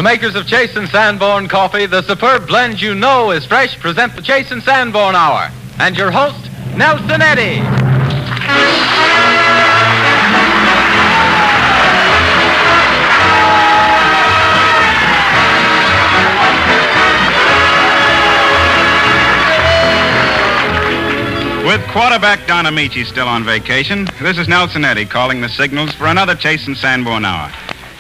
makers of Chase and Sanborn coffee, the superb blend you know is fresh, present the Chase and Sanborn Hour. And your host, Nelson Eddy. With quarterback Don Amici still on vacation, this is Nelson Eddy calling the signals for another Chase and Sanborn Hour.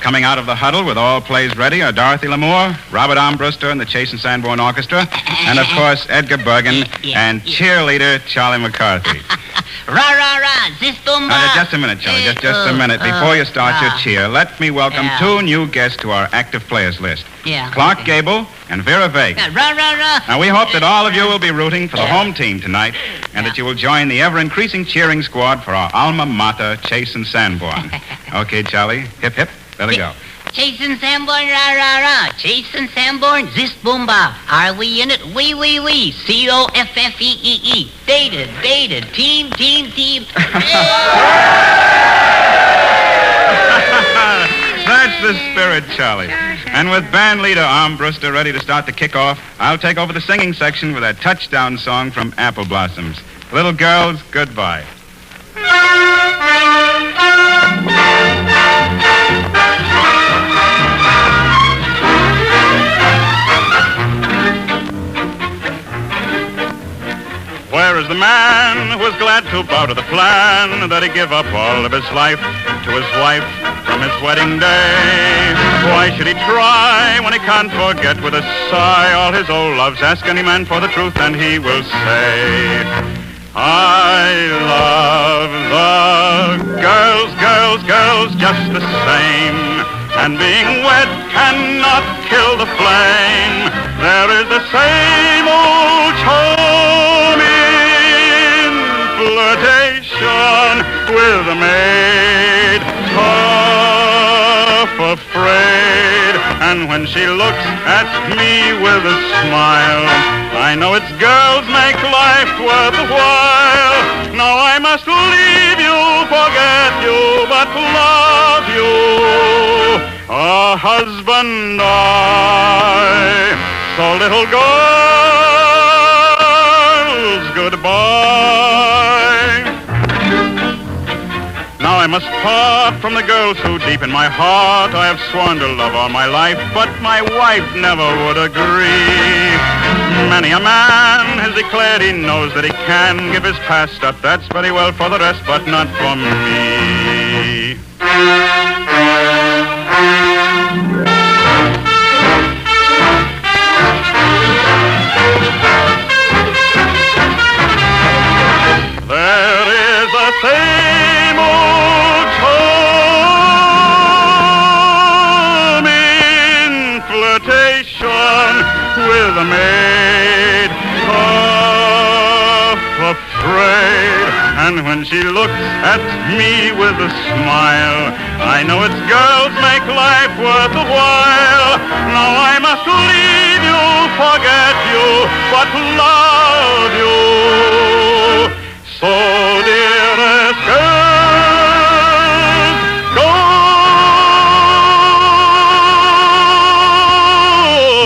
Coming out of the huddle with all plays ready are Dorothy Lamour, Robert Armbruster and the Chase and Sanborn Orchestra, and, of course, Edgar Bergen and cheerleader Charlie McCarthy. Rah, Zistumba. Now, just a minute, Charlie, just a minute. Before you start your cheer, let me welcome two new guests to our active players list. Clark Gable and Vera Vega. Now, we hope that all of you will be rooting for the home team tonight and that you will join the ever-increasing cheering squad for our alma mater, Chase and Sanborn. Okay, Charlie, hip, hip. There we go. Chase and Sanborn, rah. Chase and Sanborn, Zistumba. Are we in it? We. C-O-F-F-E-E-E. Dated. Team. That's the spirit, Charlie. And with band leader Armbruster ready to start the kickoff, I'll take over the singing section with a touchdown song from Apple Blossoms. Little girls, goodbye. Where is the man who is glad to bow to the plan that he give up all of his life to his wife from his wedding day? Why should he try when he can't forget with a sigh all his old loves? Ask any man for the truth and he will say, I love the girls just the same. And being wed cannot kill the flame. There is the same old charming flirtation with a maid, half afraid. And when she looks at me with a smile, I know it's girls make life worthwhile. Now I must leave you, forget you, but love you, a husband I. So little girls, goodbye. Now I must part from the girls who deep in my heart I have sworn to love all my life, but my wife never would agree. Many a man has declared he knows that he can give his past up. That's very well for the rest, but not for me. There is the same old charming flirtation with a maid, half afraid. And when she looks at me with a smile, I know it's girls make life worth a while. Now I must leave you, forget you, but love you. So dearest girls,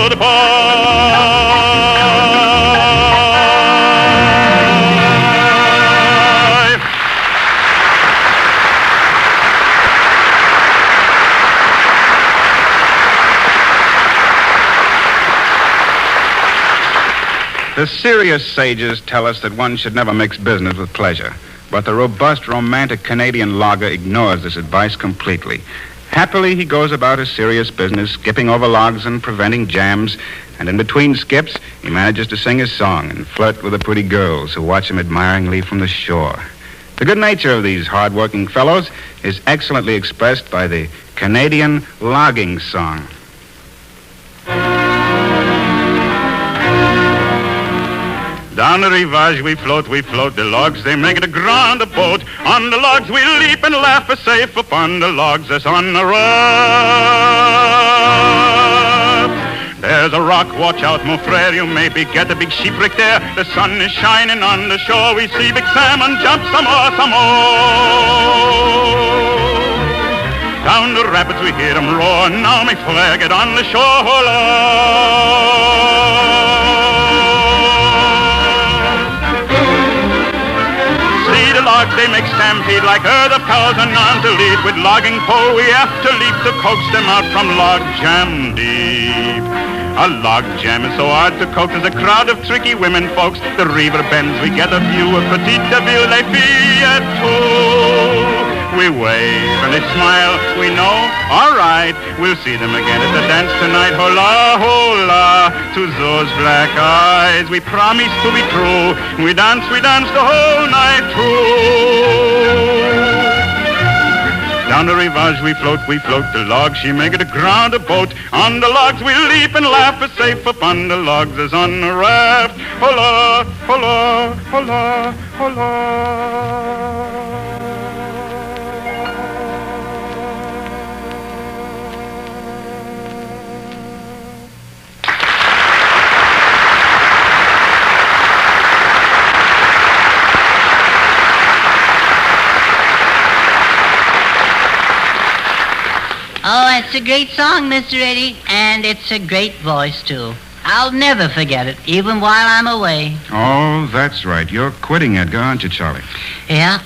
goodbye. The serious sages tell us that one should never mix business with pleasure. But the robust, romantic Canadian lager ignores this advice completely. Happily, he goes about his serious business, skipping over logs and preventing jams. And in between skips, he manages to sing his song and flirt with the pretty girls who watch him admiringly from the shore. The good nature of these hard-working fellows is excellently expressed by the Canadian logging song. Down the rivage we float, the logs, they make it a grand boat. On the logs we leap and laugh as safe upon the logs as on a raft. There's a rock, watch out, mon frere, you maybe get a big shipwreck there. The sun is shining on the shore, we see big salmon jump some more. Down the rapids we hear them roar. Now me flag it on the shore. See the logs, they make stampede like the cows and none to lead. With logging pole we have to leap to coax them out from log jam deep. A log jam is so hard to coax. There's a crowd of tricky women folks. The river bends, we get a view of Petite Ville, les filles et tout. We wave and they smile, we know, all right, we'll see them again at the dance tonight. Hola, hola, to those black eyes, we promise to be true. We dance the whole night through. Down the rivage we float the logs. She make it a ground a boat. On the logs we leap and laugh, as safe upon the logs as on a raft. Hola, hola, hola, hola. Oh, it's a great song, Mr. Eddie, and it's a great voice, too. I'll never forget it, even while I'm away. Oh, that's right. You're quitting, Edgar, aren't you, Charlie? Yeah.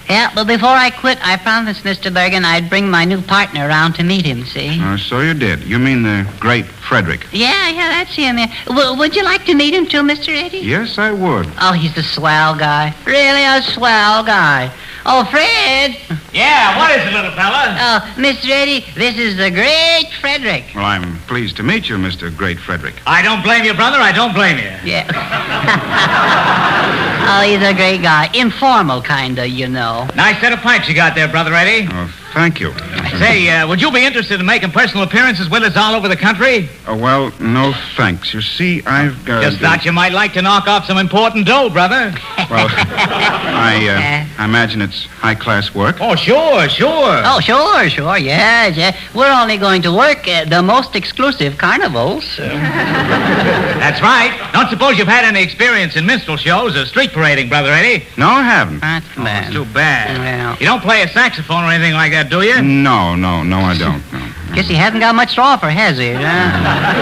Yeah, but before I quit, I promised Mr. Bergen I'd bring my new partner around to meet him, see? So you did. You mean the great Frederick? Yeah, that's him. Yeah. Would you like to meet him, too, Mr. Eddie? Yes, I would. Oh, he's a swell guy. Really a swell guy. Oh, Fred. Yeah, what is it, little fella? Oh, Mr. Eddie, this is the great Frederick. Well, I'm pleased to meet you, Mr. Great Frederick. I don't blame you, brother. I don't blame you. Yeah. Oh, he's a great guy. Informal kind of, you know. Nice set of pipes you got there, Brother Eddie. Oh, thank you. Say, would you be interested in making personal appearances with us all over the country? Well, no thanks. You see, I've got... Just thought you might like to knock off some important dough, brother. Well, I imagine it's high-class work. Oh, sure. Oh, sure, yeah. We're only going to work at the most exclusive carnivals. That's right. Don't suppose you've had any experience in minstrel shows or street parading, Brother Eddie? No, I haven't. That's bad. It's too bad. Well. You don't play a saxophone or anything like that, do you? No, I don't. No. Guess he hasn't got much to offer, has he? Yeah,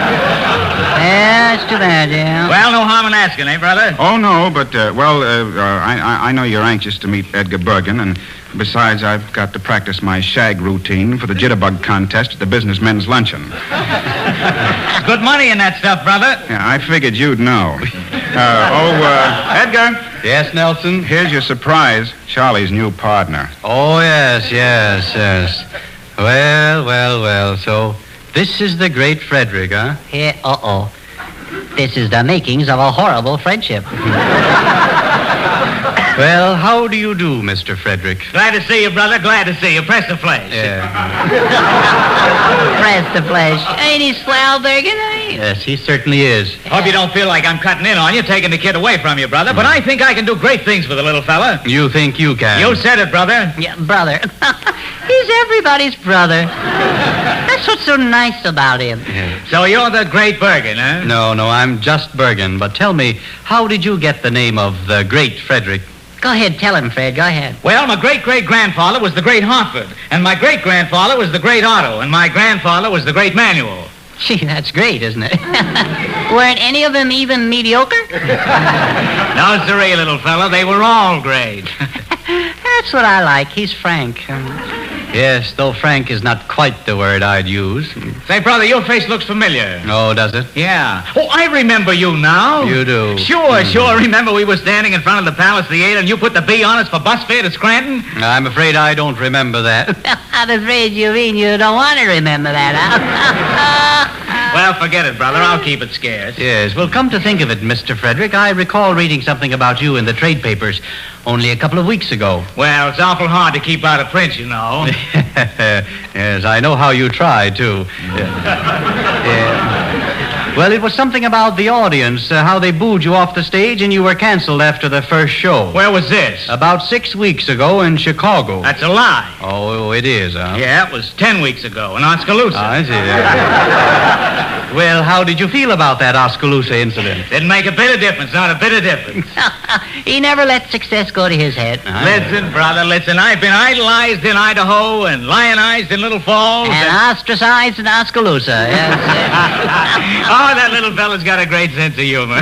it's too bad, yeah. Well, no harm in asking, eh, brother? Oh, no, but, I know you're anxious to meet Edgar Bergen, and besides, I've got to practice my shag routine for the jitterbug contest at the businessmen's luncheon. There's good money in that stuff, brother. Yeah, I figured you'd know. Edgar? Yes, Nelson? Here's your surprise, Charlie's new partner. Oh, yes. Well. So, this is the great Frederick, huh? Yeah, uh-oh. This is the makings of a horrible friendship. Well, how do you do, Mr. Frederick? Glad to see you, brother. Glad to see you. Press the flesh. Yeah. Press the flesh. Ain't he swell, Bergen? Yes, he certainly is. Hope you don't feel like I'm cutting in on you, taking the kid away from you, brother. But I think I can do great things for the little fella. You think you can? You said it, brother. Yeah, brother. He's everybody's brother. That's what's so nice about him. Yeah. So you're the great Bergen, huh? No, I'm just Bergen. But tell me, how did you get the name of the great Frederick? Go ahead, tell him, Fred. Go ahead. Well, my great-great-grandfather was the great Hartford, and my great-grandfather was the great Otto, and my grandfather was the great Manuel. Gee, that's great, isn't it? Weren't any of them even mediocre? No, sirree, little fella. They were all great. That's what I like. He's frank. Yes, though frank is not quite the word I'd use. Say, brother, your face looks familiar. Oh, does it? Yeah. Oh, I remember you now. You do? Sure. Remember we were standing in front of the Palace Theater and you put the B on us for bus fare to Scranton? I'm afraid I don't remember that. I'm afraid you mean you don't want to remember that, huh? Well, forget it, brother. I'll keep it scarce. Yes, well, come to think of it, Mr. Frederick, I recall reading something about you in the trade papers only a couple of weeks ago. Well, it's awful hard to keep out of print, you know. Yes, I know how you try, too. Well, it was something about the audience, how they booed you off the stage and you were canceled after the first show. Where was this? About 6 weeks ago in Chicago. That's a lie. Oh, it is, huh? Yeah, it was 10 weeks ago in Oskaloosa. I see. Well, how did you feel about that Oskaloosa incident? Didn't make a bit of difference, not a bit of difference. He never let success go to his head. Listen, brother, listen. I've been idolized in Idaho and lionized in Little Falls. And ostracized in Oskaloosa. Yes. Oh, that little fella's got a great sense of humor.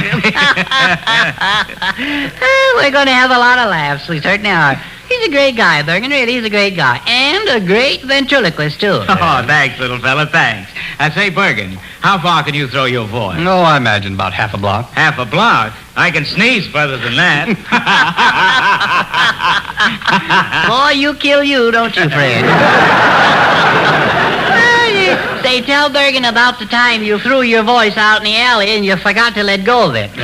We're going to have a lot of laughs. We certainly are. He's a great guy, Bergen. Really, he's a great guy. And a great ventriloquist, too. Oh, thanks, little fella, thanks. I say, Bergen, how far can you throw your voice? Oh, I imagine about half a block. Half a block? I can sneeze further than that. Boy, you kill you, don't you, Fred? Say, tell Bergen about the time you threw your voice out in the alley and you forgot to let go of it. Oh,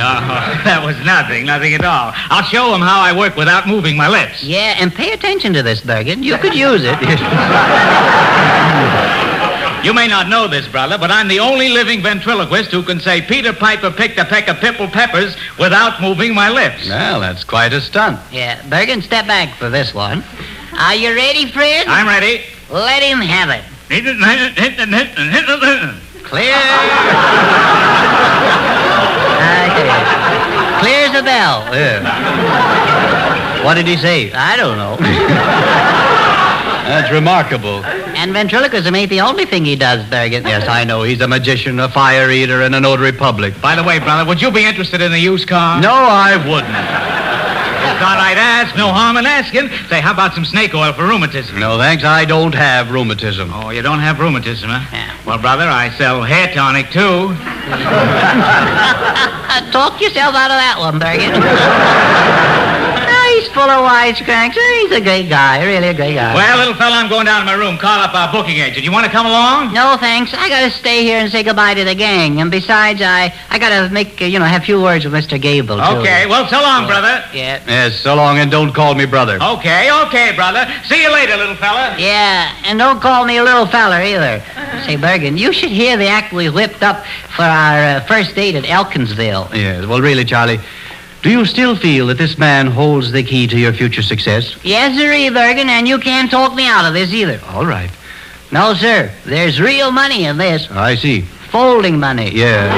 that was nothing at all. I'll show him how I work without moving my lips. Yeah, and pay attention to this, Bergen. You could use it. You may not know this, brother, but I'm the only living ventriloquist who can say Peter Piper picked a peck of pipple peppers without moving my lips. Well, that's quite a stunt. Yeah, Bergen, step back for this one. Are you ready, Fred? I'm ready. Let him have it. Clear. Clear as a bell. Yeah. What did he say? I don't know. That's remarkable. And ventriloquism ain't the only thing he does, Bergen. Yes, I know. He's a magician, a fire eater, and a notary public. By the way, brother, would you be interested in a used car? No, I wouldn't. Thought I'd ask. No harm in asking. Say, how about some snake oil for rheumatism? No, thanks. I don't have rheumatism. Oh, you don't have rheumatism, huh? Yeah. Well, brother, I sell hair tonic, too. Talk yourself out of that one, Bergen. He's full of wisecracks. He's a great guy, really a great guy. Well, little fella, I'm going down to my room. Call up our booking agent. You want to come along? No, thanks. I got to stay here and say goodbye to the gang. And besides, I got to make, have a few words with Mr. Gable, too. Okay, well, so long, brother. Yeah. Yes, so long, and don't call me brother. Okay, brother. See you later, little fella. Yeah, and don't call me a little feller either. Say, Bergen, you should hear the act we whipped up for our first date at Elkinsville. Yes, well, really, Charlie, do you still feel that this man holds the key to your future success? Yes, sirree, Bergen, and you can't talk me out of this either. All right. No, sir. There's real money in this. I see. Folding money. Yeah.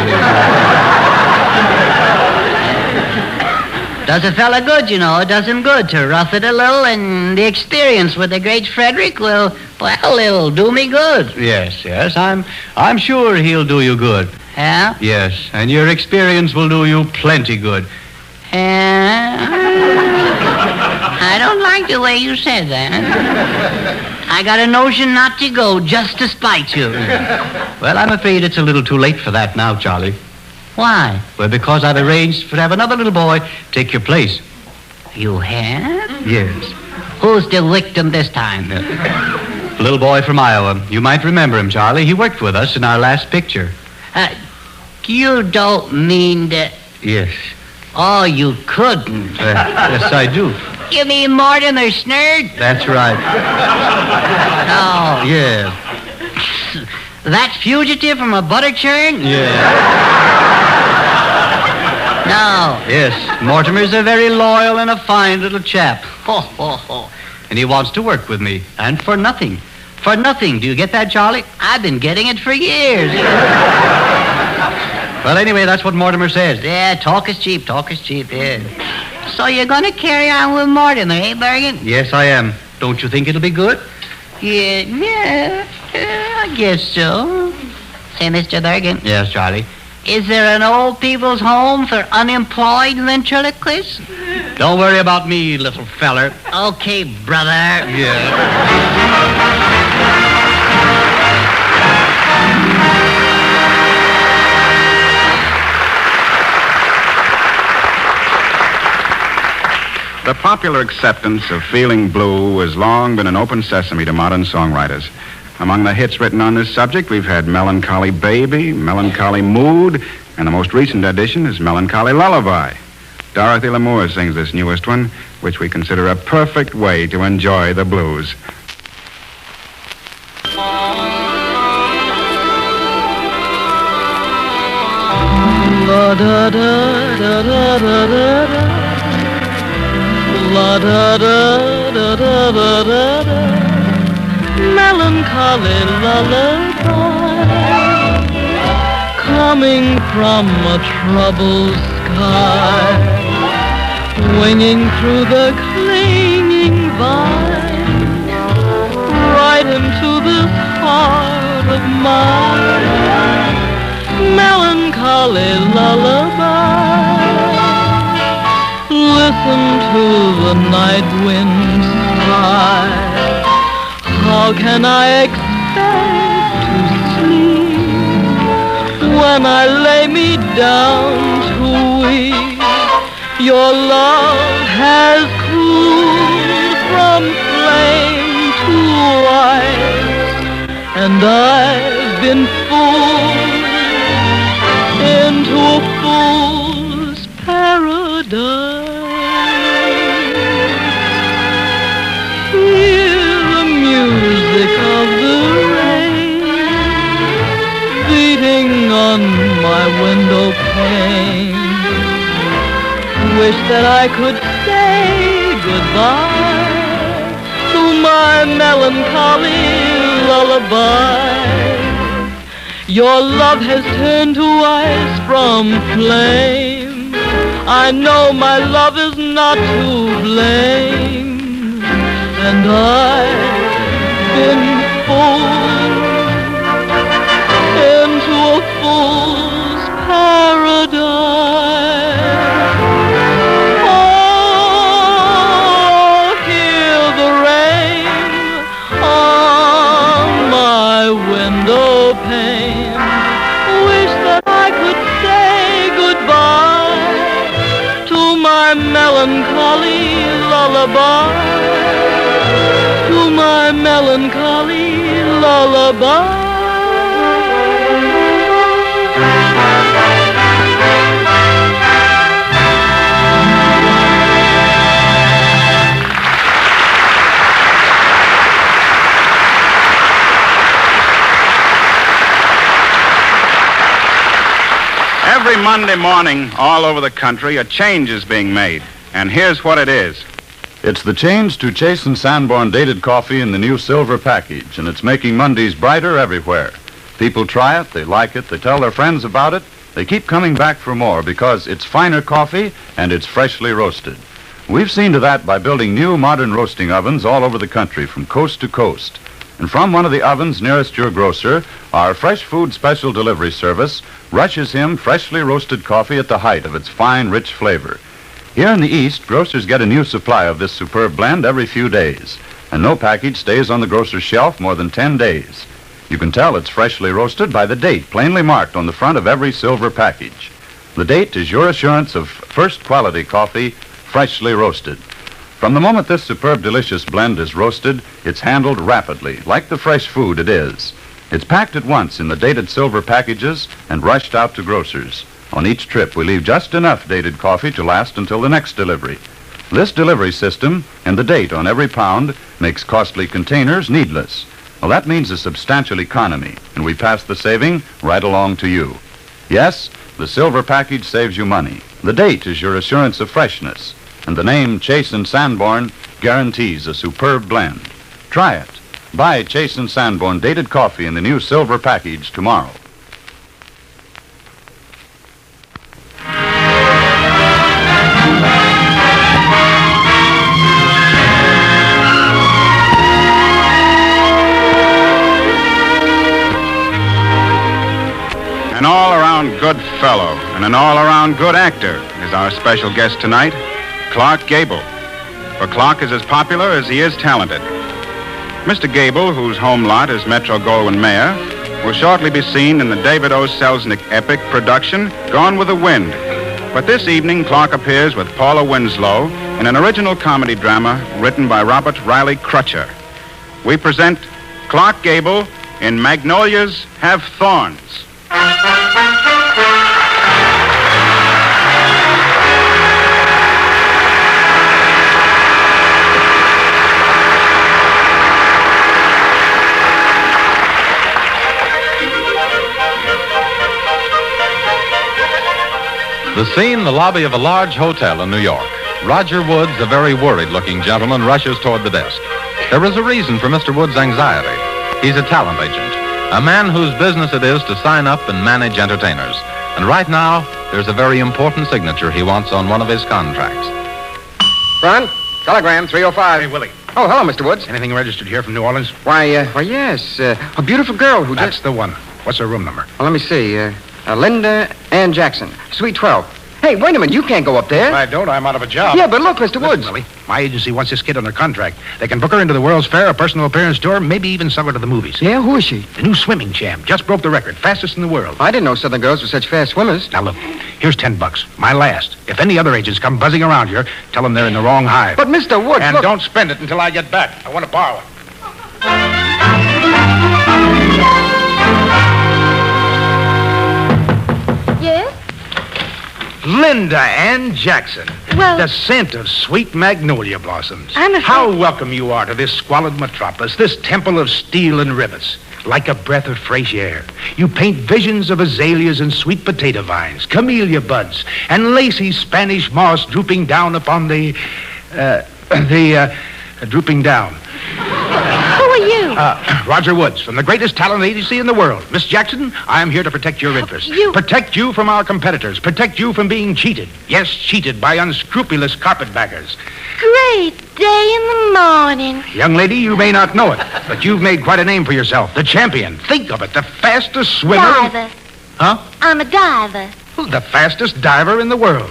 Does a fella good, It does him good to rough it a little, and the experience with the great Frederick will, well, it'll do me good. Yes. I'm sure he'll do you good. Yeah? Yes, and your experience will do you plenty good. I don't like the way you said that. I got a notion not to go just to spite you. Well, I'm afraid it's a little too late for that now, Charlie. Why? Well, because I've arranged to have another little boy take your place. You have? Yes. Who's the victim this time? A little boy from Iowa. You might remember him, Charlie. He worked with us in our last picture. You don't mean that... Yes. Oh, you couldn't. Yes, I do. You mean Mortimer Snerd? That's right. Oh. Yeah. That fugitive from a butter churn? Yeah. No. Yes, Mortimer's a very loyal and a fine little chap. Ho, ho, ho. And he wants to work with me. And for nothing. For nothing. Do you get that, Charlie? I've been getting it for years. Well, anyway, that's what Mortimer says. Yeah, talk is cheap, yeah. So you're going to carry on with Mortimer, eh, Bergen? Yes, I am. Don't you think it'll be good? Yeah, I guess so. Say, Mr. Bergen. Yes, Charlie. Is there an old people's home for unemployed ventriloquists? Don't worry about me, little feller. Okay, brother. Yeah. The popular acceptance of Feeling Blue has long been an open sesame to modern songwriters. Among the hits written on this subject, we've had Melancholy Baby, Melancholy Mood, and the most recent addition is Melancholy Lullaby. Dorothy Lamour sings this newest one, which we consider a perfect way to enjoy the blues. La da da da da da da da. La da da da da da da da. Melancholy lullaby. coming from a troubled sky, winging through the clinging vine, right into this heart of mine. Melancholy lullaby. Listen to the night wind sigh. How can I expect to sleep when I lay me down to weep? Your love has cooled from flame to ice, and I've been fooled into a fool's paradise. Hear the music of the rain beating on my window pane. Wish that I could say goodbye to my melancholy lullaby. Your love has turned to ice from flame. I know my love is not to blame, and I've been fooled into a fool's paradise. Oh, hear the rain on my window pane. Wish that I could say goodbye to my melancholy lullaby, to my melancholy lullaby. Every Monday morning, all over the country, a change is being made. And here's what it is. It's the change to Chase & Sanborn dated coffee in the new silver package, and it's making Mondays brighter everywhere. People try it, they like it, they tell their friends about it. They keep coming back for more because it's finer coffee and it's freshly roasted. We've seen to that by building new modern roasting ovens all over the country from coast to coast. And from one of the ovens nearest your grocer, our Fresh Food Special Delivery Service rushes him freshly roasted coffee at the height of its fine, rich flavor. Here in the East, grocers get a new supply of this superb blend every few days, and no package stays on the grocer's shelf more than 10 days. You can tell it's freshly roasted by the date plainly marked on the front of every silver package. The date is your assurance of first quality coffee, freshly roasted. From the moment this superb, delicious blend is roasted, it's handled rapidly, like the fresh food it is. It's packed at once in the dated silver packages and rushed out to grocers. On each trip, we leave just enough dated coffee to last until the next delivery. This delivery system and the date on every pound makes costly containers needless. Well, that means a substantial economy, and we pass the saving right along to you. Yes, the silver package saves you money. The date is your assurance of freshness, and the name Chase & Sanborn guarantees a superb blend. Try it. Buy Chase & Sanborn dated coffee in the new silver package tomorrow. An all-around good fellow and an all-around good actor is our special guest tonight, Clark Gable. For Clark is as popular as he is talented. Mr. Gable, whose home lot is Metro-Goldwyn-Mayer, will shortly be seen in the David O. Selznick epic production, Gone with the Wind. But this evening, Clark appears with Paula Winslow in an original comedy drama written by Robert Riley Crutcher. We present Clark Gable in Magnolias Have Thorns. The scene, the lobby of a large hotel in New York. Roger Woods, a very worried-looking gentleman, rushes toward the desk. There is a reason for Mr. Woods' anxiety. He's a talent agent. a man whose business it is to sign up and manage entertainers. And right now, there's a very important signature he wants on one of his contracts. Ron, telegram 305. Hey, Willie. Oh, hello, Mr. Woods. Anything registered here from New Orleans? Why, yes. A beautiful girl who That's the one. What's her room number? Well, let me see. Linda Ann Jackson, Suite 12. Hey, wait a minute. You can't go up there. If I don't, I'm out of a job. Yeah, but look, Mr. Woods. Listen, Willie, my agency wants this kid under contract. They can book her into the World's Fair, a personal appearance tour, maybe even sell her to the movies. Yeah, who is she? The new swimming champ. Just broke the record. Fastest in the world. I didn't know Southern girls were such fast swimmers. Now, look. Here's $10. My last. If any other agents come buzzing around here, tell them they're in the wrong hive. But, Mr. Woods, And look. don't spend it until I get back. I want to borrow it. Yes? Linda Ann Jackson. Well- The scent of sweet magnolia blossoms. I'm afraid- How welcome you are to this squalid metropolis, this temple of steel and rivets. Like a breath of fresh air. You paint visions of azaleas and sweet potato vines, camellia buds, and lacy Spanish moss drooping down upon drooping down. Who are you? Roger Woods, from the greatest talent agency in the world. Miss Jackson, I am here to protect your interests. You- Protect you from our competitors. Protect you from being cheated. Yes, cheated by unscrupulous carpetbaggers. Great day in the morning. Young lady, you may not know it, but you've made quite a name for yourself. The champion. Think of it, the fastest swimmer. Diver. Huh? I'm a diver. The fastest diver in the world.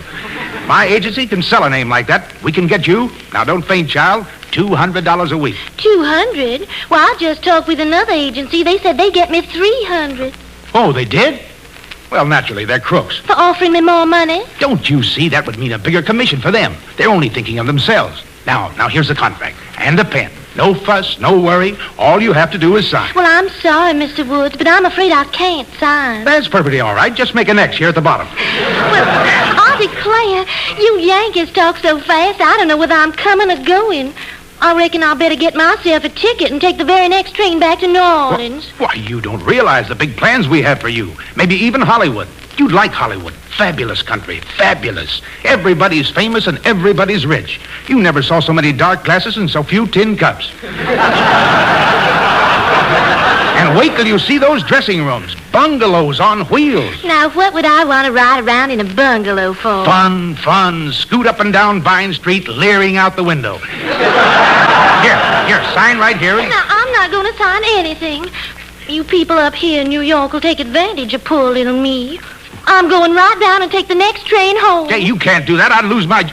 My agency can sell a name like that. We can get you, now don't faint, child, $200 a week. 200? Well, I just talked with another agency. They said they'd get me 300 Oh, they did? Well, naturally, they're crooks. for offering me more money. Don't you see? That would mean a bigger commission for them. They're only thinking of themselves. Now, here's the contract. And a pen. No fuss, no worry. All you have to do is sign. Well, I'm sorry, Mr. Woods, but I'm afraid I can't sign. That's perfectly all right. Just make an X here at the bottom. Well, I declare, you Yankees talk so fast, I don't know whether I'm coming or going. I reckon I'll better get myself a ticket and take the very next train back to New Orleans. Why, you don't realize the big plans we have for you. Maybe even Hollywood. You'd like Hollywood. Fabulous country. Fabulous. Everybody's famous and everybody's rich. You never saw so many dark glasses and so few tin cups. And wait till you see those dressing rooms. Bungalows on wheels. Now, what would I want to ride around in a bungalow for? Fun. Scoot up and down Vine Street, leering out the window. Here, sign right here. Now, I'm not going to sign anything. You people up here in New York will take advantage of poor little me. I'm going right down and take the next train home. Hey, you can't do that. I'd lose my...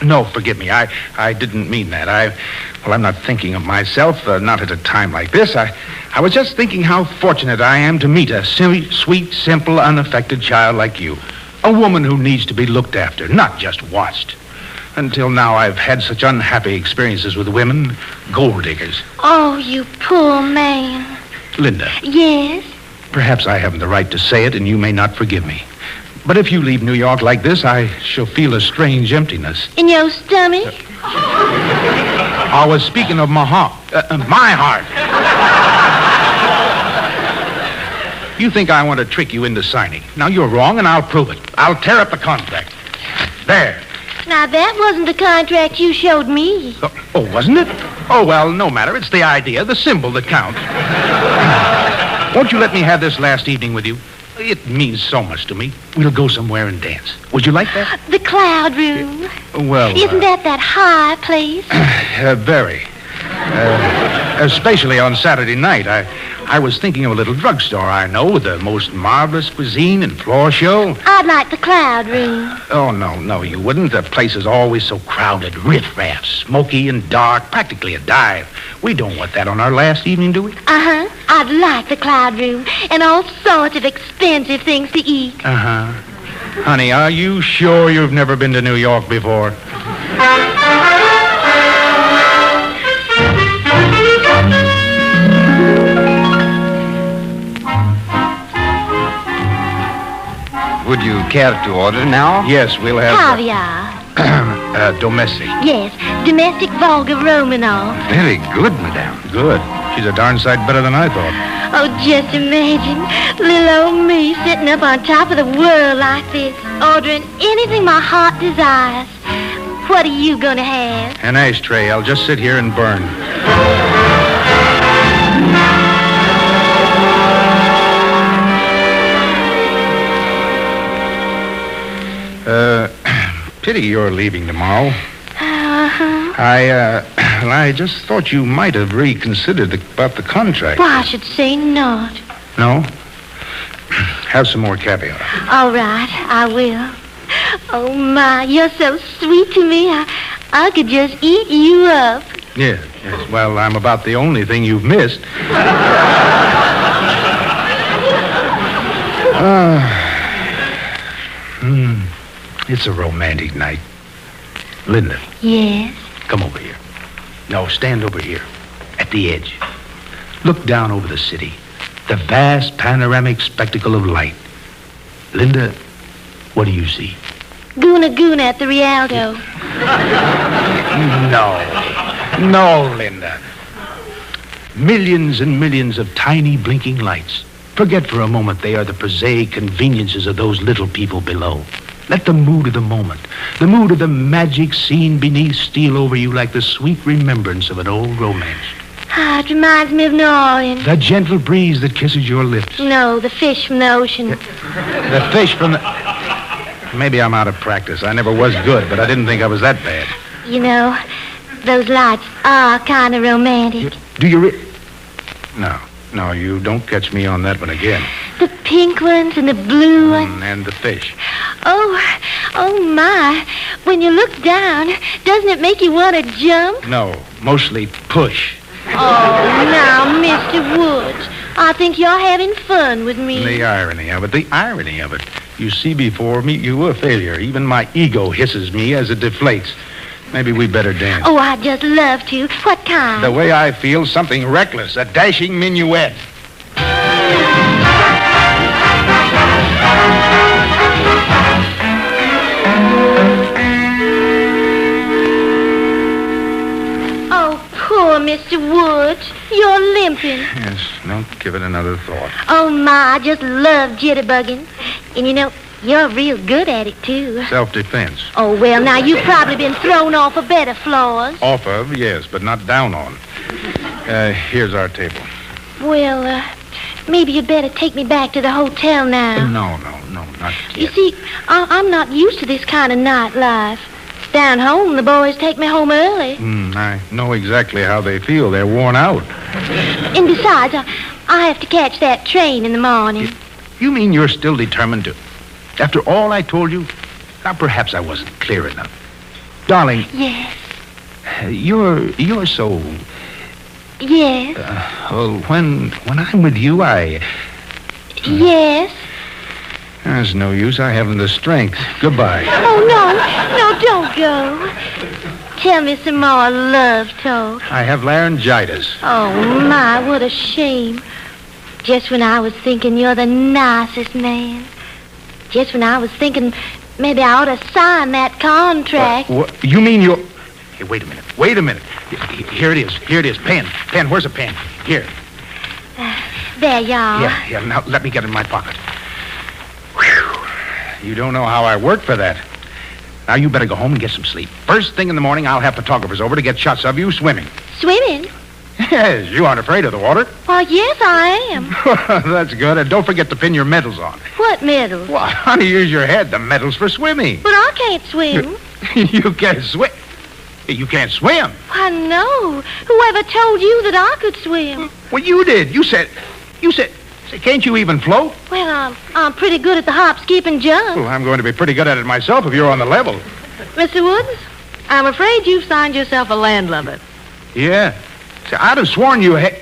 No, forgive me. I didn't mean that. I'm not thinking of myself, not at a time like this. I was just thinking how fortunate I am to meet a sweet, simple, unaffected child like you. A woman who needs to be looked after, not just watched. Until now, I've had such unhappy experiences with women, gold diggers. Oh, you poor man. Linda, Yes? perhaps I haven't the right to say it, and you may not forgive me. But if you leave New York like this, I shall feel a strange emptiness. In your stomach? I was speaking of my heart. My heart. You think I want to trick you into signing. Now, you're wrong, and I'll prove it. I'll tear up the contract. There. Now, that wasn't the contract you showed me. Oh, wasn't it? Oh, well, no matter. It's the idea, the symbol that counts. Won't you let me have this last evening with you? It means so much to me. We'll go somewhere and dance. Would you like that? The cloud room. Well, Isn't that high place? very. Especially on Saturday night. I was thinking of a little drugstore I know with the most marvelous cuisine and floor show. I'd like the cloud room. Oh, no, you wouldn't. The place is always so crowded. Riff-raff, smoky and dark, practically a dive. We don't want that on our last evening, do we? Uh-huh. I'd like the cloud room and all sorts of expensive things to eat. Uh-huh. Honey, are you sure you've never been to New York before? Would you care to order now? Yes, we'll have... Caviar. Domestic. Yes, domestic Volga Romanov. Very good, madame. Good. She's a darn sight better than I thought. Oh, just imagine little old me sitting up on top of the world like this, ordering anything my heart desires. What are you going to have? An ashtray. I'll just sit here and burn. Pity you're leaving tomorrow. Uh-huh. I just thought you might have reconsidered about the contract. Well, I should say not. No? Have some more caviar. All right, I will. Oh, my, you're so sweet to me. I could just eat you up. Yes. Well, I'm about the only thing you've missed. It's a romantic night. Linda. Yes? Come over here. No, stand over here. At the edge. Look down over the city. The vast panoramic spectacle of light. Linda, what do you see? Goona Goona at the Rialto. No, Linda. Millions and millions of tiny blinking lights. Forget for a moment they are the prosaic conveniences of those little people below. Let the mood of the moment, the mood of the magic scene beneath steal over you like the sweet remembrance of an old romance. It reminds me of New Orleans. The gentle breeze that kisses your lips. No, the fish from the ocean. The fish from the... Maybe I'm out of practice. I never was good, but I didn't think I was that bad. You know, those lights are kind of romantic. Do you No, you don't catch me on that one again. The pink ones and the blue ones. And the fish. Oh, my. When you look down, doesn't it make you want to jump? No, mostly push. Oh, now, Mr. Woods, I think you're having fun with me. The irony of it. You see before me, you a failure. Even my ego hisses me as it deflates. Maybe we better dance. Oh, I'd just love to. What kind? The way I feel, something reckless, a dashing minuet. Oh, poor Mr. Woods. You're limping. Yes, don't give it another thought. Oh, my, I just love jitterbugging. And you know, you're real good at it, too. Self-defense. Oh, well, now, you've probably been thrown off of better floors. Off of, yes, but not down on. Here's our table. Well, maybe you'd better take me back to the hotel now. No, not yet. You see, I'm not used to this kind of nightlife. Down home, the boys take me home early. I know exactly how they feel. They're worn out. And besides, I have to catch that train in the morning. You mean you're still determined to... After all I told you? Now, perhaps I wasn't clear enough. Darling. Yes. You're so... Yes. When I'm with you, Yes. There's no use. I haven't the strength. Goodbye. Oh, no, don't go. Tell me some more love talk. I have laryngitis. Oh, my, what a shame. Just when I was thinking you're the nicest man. Just when I was thinking maybe I ought to sign that contract. What? You mean you're... Hey, wait a minute. Here it is. Pen, where's a pen? Here. There you are. Yeah, now let me get it in my pocket. Whew. You don't know how I worked for that. Now you better go home and get some sleep. First thing in the morning, I'll have photographers over to get shots of you swimming. Swimming? Yes, you aren't afraid of the water. Well, yes, I am. That's good. And don't forget to pin your medals on. What medals? Well, honey, use your head. The medals for swimming. But I can't swim. You can't swim. You can't swim. I know. Whoever told you that I could swim? Well, you did. You said, can't you even float? Well, I'm pretty good at the hop, skip, and jump. Well, I'm going to be pretty good at it myself if you're on the level. Mr. Woods, I'm afraid you've signed yourself a landlubber. Yeah. See, I'd have sworn you had...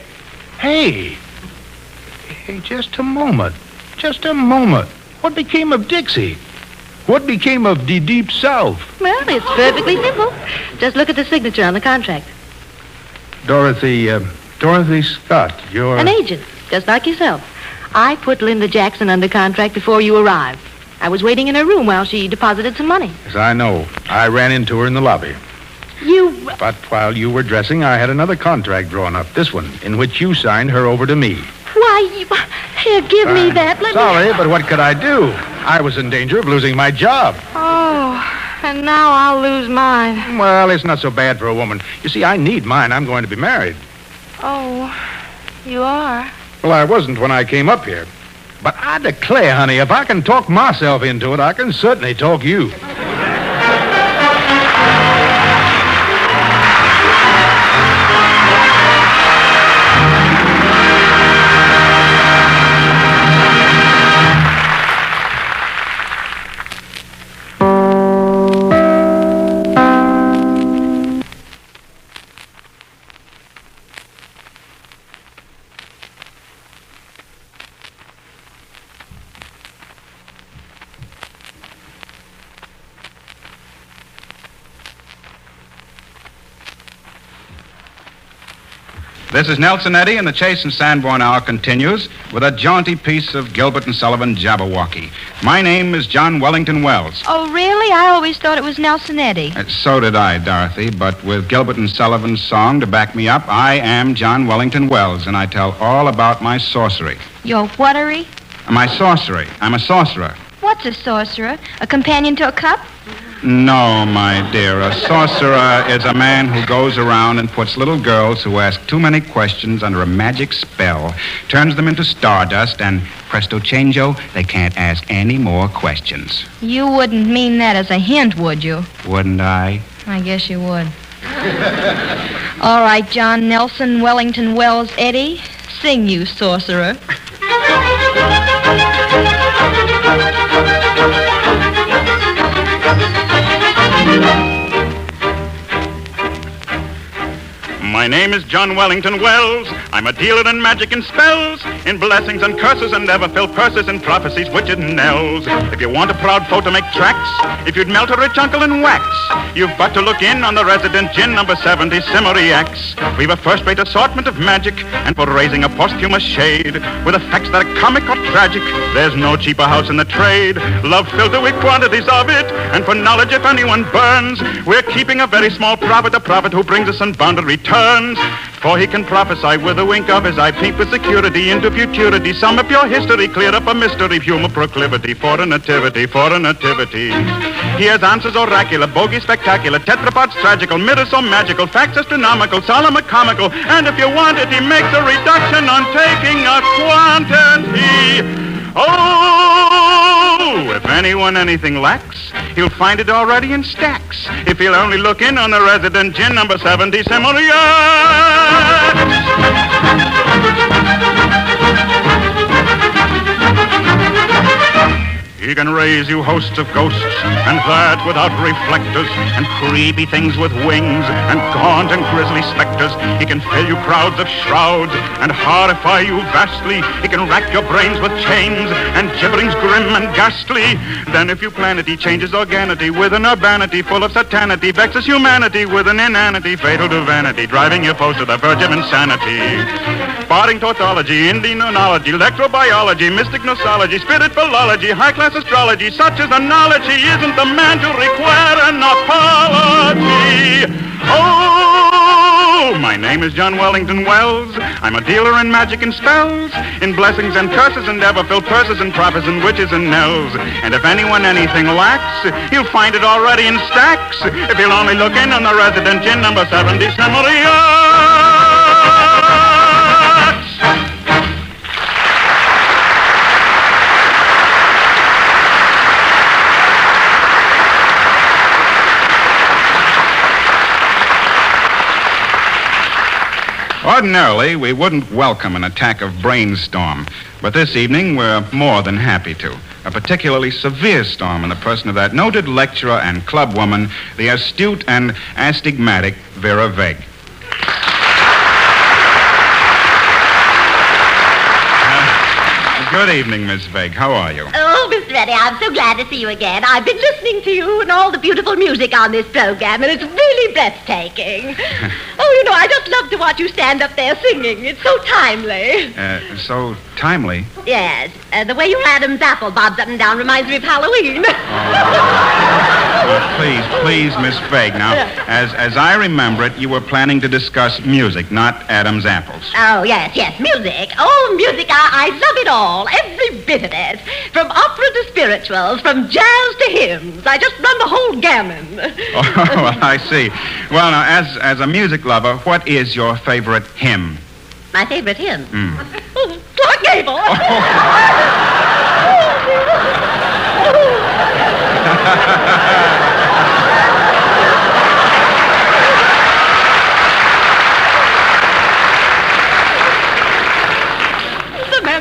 Hey, just a moment. What became of Dixie? What became of the Deep South? Well, it's perfectly simple. Just look at the signature on the contract. Dorothy Scott, you're... An agent, just like yourself. I put Linda Jackson under contract before you arrived. I was waiting in her room while she deposited some money. Yes, I know. I ran into her in the lobby. But while you were dressing, I had another contract drawn up, this one, in which you signed her over to me. Why, here, give me that. Sorry, but what could I do? I was in danger of losing my job. Oh, and now I'll lose mine. Well, it's not so bad for a woman. You see, I need mine. I'm going to be married. Oh, you are? Well, I wasn't when I came up here. But I declare, honey, if I can talk myself into it, I can certainly talk you. This is Nelson Eddy, and the Chase and Sanborn Hour continues with a jaunty piece of Gilbert and Sullivan Jabberwocky. My name is John Wellington Wells. Oh, really? I always thought it was Nelson Eddy. So did I, Dorothy, but with Gilbert and Sullivan's song to back me up, I am John Wellington Wells, and I tell all about my sorcery. Your whatery? My sorcery. I'm a sorcerer. What's a sorcerer? A companion to a cup? No, my dear. A sorcerer is a man who goes around and puts little girls who ask too many questions under a magic spell, turns them into stardust, and presto changeo, they can't ask any more questions. You wouldn't mean that as a hint, would you? Wouldn't I? I guess you would. All right, John Nelson Wellington Wells Eddy, sing, you sorcerer. My name is John Wellington Wells. I'm a dealer in magic and spells, in blessings and curses, and ever fill purses in prophecies, witches and elves. If you want a proud foe to make tracks, if you'd melt a rich uncle in wax, you've but to look in on the resident gin, number 70, Simmery-X. We've a first-rate assortment of magic, and for raising a posthumous shade, with effects that are comic or tragic, there's no cheaper house in the trade. Love filled to with quantities of it, and for knowledge if anyone burns, we're keeping a very small profit, a prophet who brings us unbounded returns. For he can prophesy with a wink of his eye, peep with security into futurity, sum up your history, clear up a mystery, humor proclivity, for a nativity, for a nativity. He has answers oracular, bogey spectacular, tetrapods tragical, mirrors so magical, facts astronomical, solemn and comical, and if you want it, he makes a reduction on taking a quantity. Oh, if anyone anything lacks, he'll find it already in stacks. If he'll only look in on the resident gin, number 70, He can raise you hosts of ghosts, and that without reflectors, and creepy things with wings, and gaunt and grisly specters. He can fill you crowds of shrouds, and horrify you vastly. He can rack your brains with chains, and gibberings grim and ghastly. Then if you plan it, he changes organity with an urbanity full of satanity, vexes humanity with an inanity fatal to vanity, driving your foes to the verge of insanity. Barring tautology, Indian onology, electrobiology, mystic nosology, spirit philology, high-class astrology, such is the knowledge, he isn't the man to require an apology. Oh, my name is John Wellington Wells. I'm a dealer in magic and spells, in blessings and curses, and ever fill purses and prophets and witches and knells. And if anyone anything lacks, he'll find it already in stacks, if he'll only look in on the resident gin, number 70, Simmery-X. Ordinarily, we wouldn't welcome an attack of brainstorm, but this evening we're more than happy to. A particularly severe storm in the person of that noted lecturer and clubwoman, the astute and astigmatic Vera Veg. Good evening, Miss Veg. How are you? Oh, Mr. Eddy, I'm so glad to see you again. I've been listening to you and all the beautiful music on this program, and it's really breathtaking. I just love to watch you stand up there singing. It's so timely. So timely? Yes. The way your Adam's apple bobs up and down reminds me of Halloween. Please, Miss Veg. Now, as I remember it, you were planning to discuss music, not Adam's apples. Oh, yes, music. Oh, music, I love it all. Every bit of it. From opera to spirituals, from jazz to hymns. I just run the whole gammon. Oh, well, I see. Well, now, as a music lover, what is your favorite hymn? My favorite hymn? Clark Gable.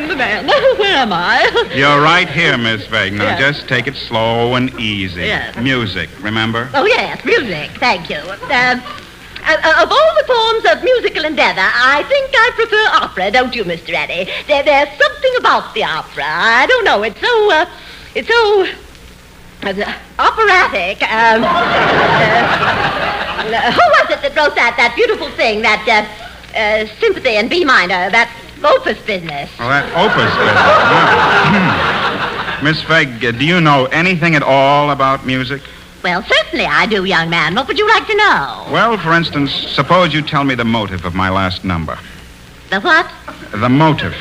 The man. Where am I? You're right here, Miss Veg. Now, Yes. just take it slow and easy. Yes. Music, remember? Oh, yes, music. Thank you. Of all the forms of musical endeavor, I think I prefer opera, don't you, Mr. Eddy? There's something about the opera. I don't know. It's so operatic. Who was it that wrote that beautiful thing, that sympathy in B minor, that opus business? Well, that opus business. Miss Veg, do you know anything at all about music? Well, certainly I do, young man. What would you like to know? Well, for instance, suppose you tell me the motive of my last number. The what? The motive.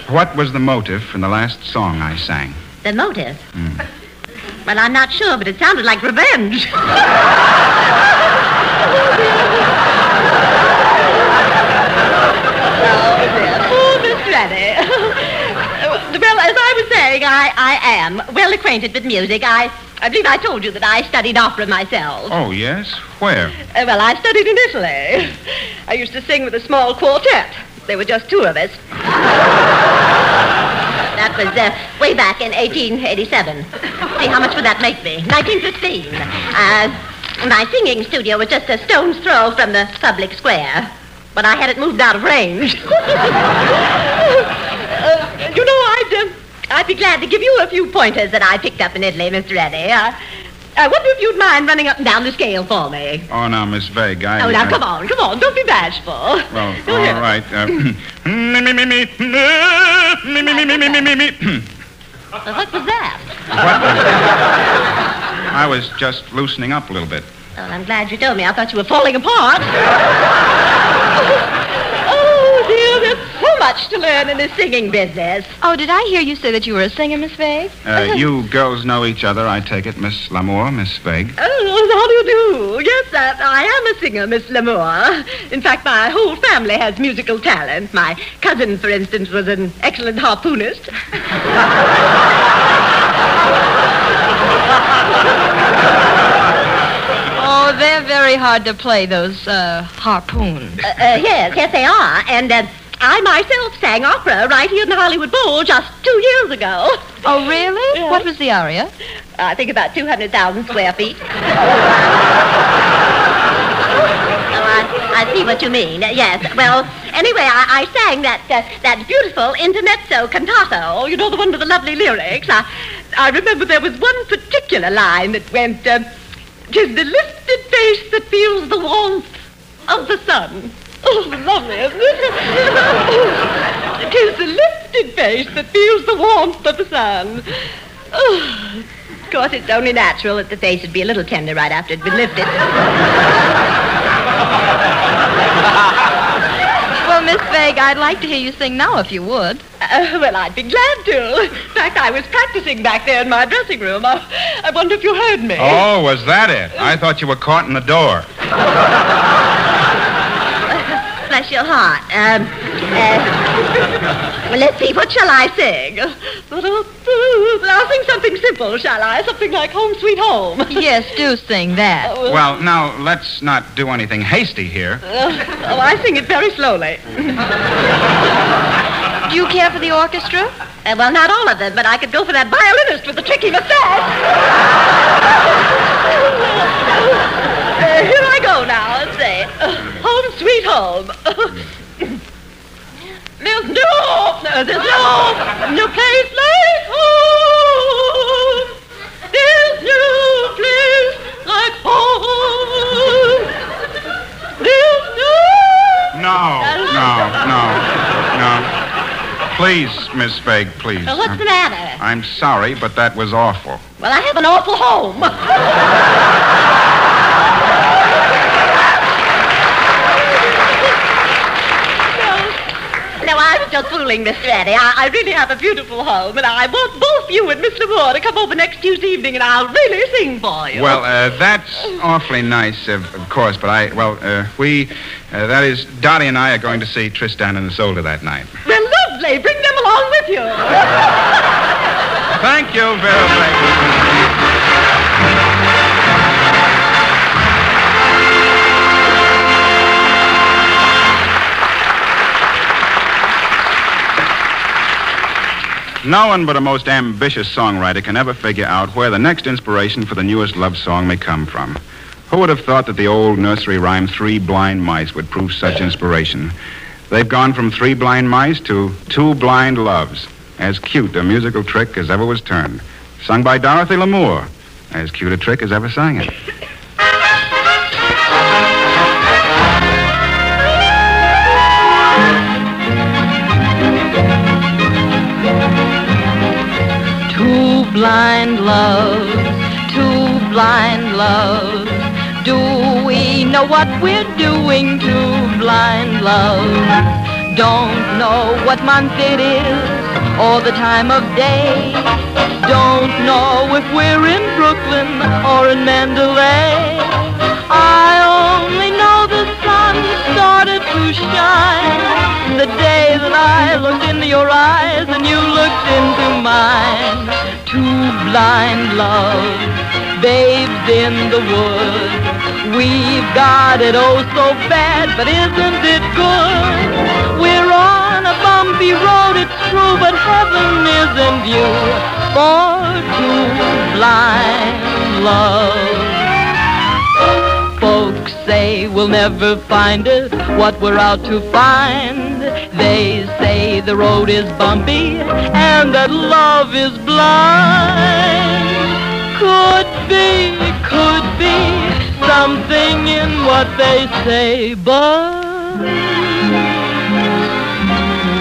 What was the motive in the last song I sang? The motive? Well, I'm not sure, but it sounded like revenge. Well, as I was saying, I am well acquainted with music. I believe I told you that I studied opera myself. Oh, yes? Where? Well, I studied in Italy. I used to sing with a small quartet. There were just two of us. That was way back in 1887. See, how much would that make me? 1915. My singing studio was just a stone's throw from the public square. But I had it moved out of range. You know, I'd be glad to give you a few pointers that I picked up in Italy, Mr. Eddy. I wonder if you'd mind running up and down the scale for me. Oh, now, Miss Veg, Oh, now, come on. Don't be bashful. Well, Go all ahead. right. What was that? I was just loosening up a little bit. Well, I'm glad you told me. I thought you were falling apart. Oh, dear, there's so much to learn in this singing business. Oh, did I hear you say that you were a singer, Miss Veg? You girls know each other, I take it, Miss Lamour, Miss Veg. Oh, how do you do? Yes, I am a singer, Miss Lamour. In fact, my whole family has musical talent. My cousin, for instance, was an excellent harpoonist. Oh, they're very hard to play, those harpoons. Yes, they are. And I myself sang opera right here in the Hollywood Bowl just 2 years ago. Oh, really? Yeah. What was the aria? I think about 200,000 square feet. I see what you mean. Yes. Well, anyway, I sang that beautiful intermezzo cantato. You know, the one with the lovely lyrics. I remember there was one particular line that went, "'Tis the lifted face that feels the warmth of the sun." Oh, lovely, isn't it? "'Tis the lifted face that feels the warmth of the sun." Oh, of course, it's only natural that the face would be a little tender right after it'd been lifted. Well, Miss Veg, I'd like to hear you sing now if you would. Well, I'd be glad to. In fact, I was practicing back there in my dressing room. I wonder if you heard me. Oh, was that it? I thought you were caught in the door. Bless your heart. Well, let's see, what shall I sing? I'll sing something simple, shall I? Something like Home Sweet Home. Yes, do sing that. Well, now, let's not do anything hasty here. I sing it very slowly. Do you care for the orchestra? Well, not all of them, but I could go for that violinist with the tricky mustache. Here I go now. Let's see. Home Sweet Home. There's no place like home. There's no place like home. There's No. Please, Miss Veg, please. Well, what's the matter? I'm sorry, but that was awful. Well, I have an awful home. No, I was just fooling, Mr. Eddy. I really have a beautiful home, and I want both you and Miss Lamour to come over next Tuesday evening, and I'll really sing for you. Well, that's awfully nice, of course, but that is, Dottie and I are going to see Tristan and Isolde that night. Well, lovely. Bring them along with you. Thank you very much. No one but a most ambitious songwriter can ever figure out where the next inspiration for the newest love song may come from. Who would have thought that the old nursery rhyme, Three Blind Mice, would prove such inspiration? They've gone from 3 blind mice to 2 blind loves. As cute a musical trick as ever was turned. Sung by Dorothy Lamour. As cute a trick as ever sang it. Blind loves, 2 blind loves. Do we know what we're doing? 2 blind loves. Don't know what month it is or the time of day. Don't know if we're in Brooklyn or in Mandalay. I only know the sun started to shine the day that I looked into your eyes and you looked into mine. 2 blind loves, babes in the woods. We've got it oh so bad, but isn't it good? We're on a bumpy road, it's true, but heaven is in view for 2 blind loves. Folks say we'll never find it, what we're out to find. They say the road is bumpy and that love is blind. Could be something in what they say, but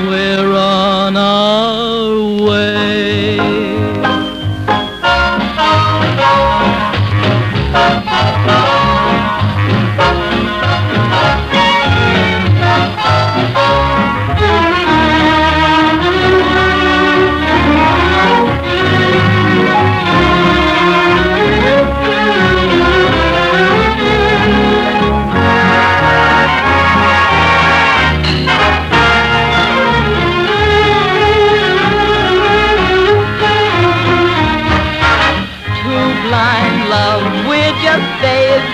we're on our way.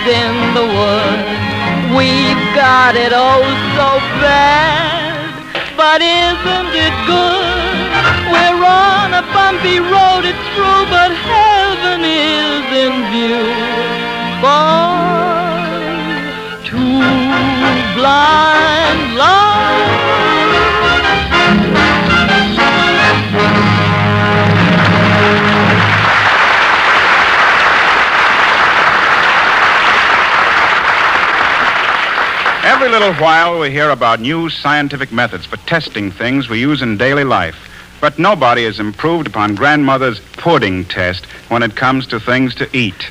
In the woods, we've got it oh so bad, but isn't it good? We're on a bumpy road, it's true, but heaven is in view for 2 blind loves. Every little while we hear about new scientific methods for testing things we use in daily life. But nobody has improved upon Grandmother's pudding test when it comes to things to eat.